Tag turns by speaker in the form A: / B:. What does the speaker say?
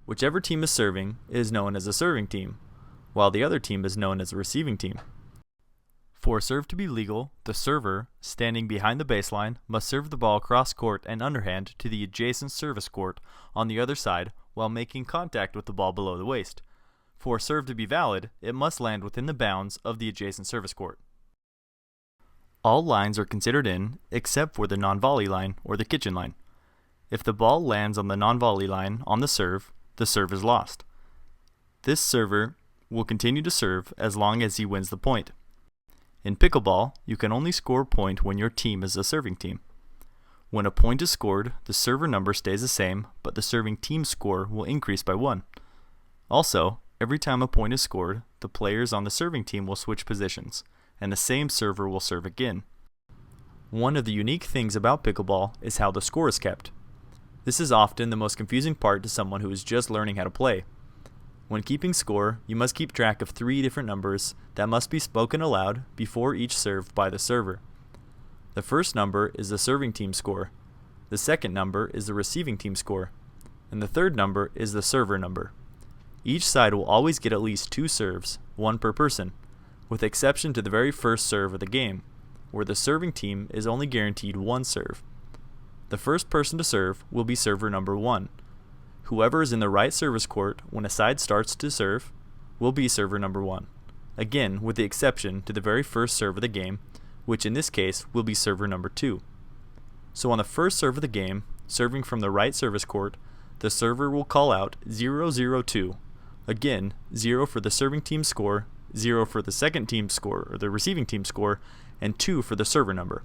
A: Whichever team is serving is known as a serving team, while the other team is known as a receiving team. For a serve to be legal, the server, standing behind the baseline, must serve the ball cross court and underhand to the adjacent service court on the other side while making contact with the ball below the waist. For a serve to be valid, it must land within the bounds of the adjacent service court. All lines are considered in, except for the non-volley line or the kitchen line. If the ball lands on the non-volley line on the serve is lost. This server will continue to serve as long as he wins the point. In pickleball, you can only score a point when your team is a serving team. When a point is scored, the server number stays the same, but the serving team score will increase by 1. Also, every time a point is scored, the players on the serving team will switch positions, and the same server will serve again. One of the unique things about pickleball is how the score is kept. This is often the most confusing part to someone who is just learning how to play. When keeping score, you must keep track of 3 different numbers that must be spoken aloud before each serve by the server. The first number is the serving team score, the second number is the receiving team score, and the third number is the server number. Each side will always get at least 2 serves, 1 per person, with exception to the very first serve of the game, where the serving team is only guaranteed 1 serve. The first person to serve will be server number 1. Whoever is in the right service court when a side starts to serve will be server number 1, again with the exception to the very first serve of the game, which in this case will be server number 2. So on the first serve of the game, serving from the right service court, the server will call out 0-0-2, again 0 for the serving team score, 0 for the second team score or the receiving team score, and 2 for the server number.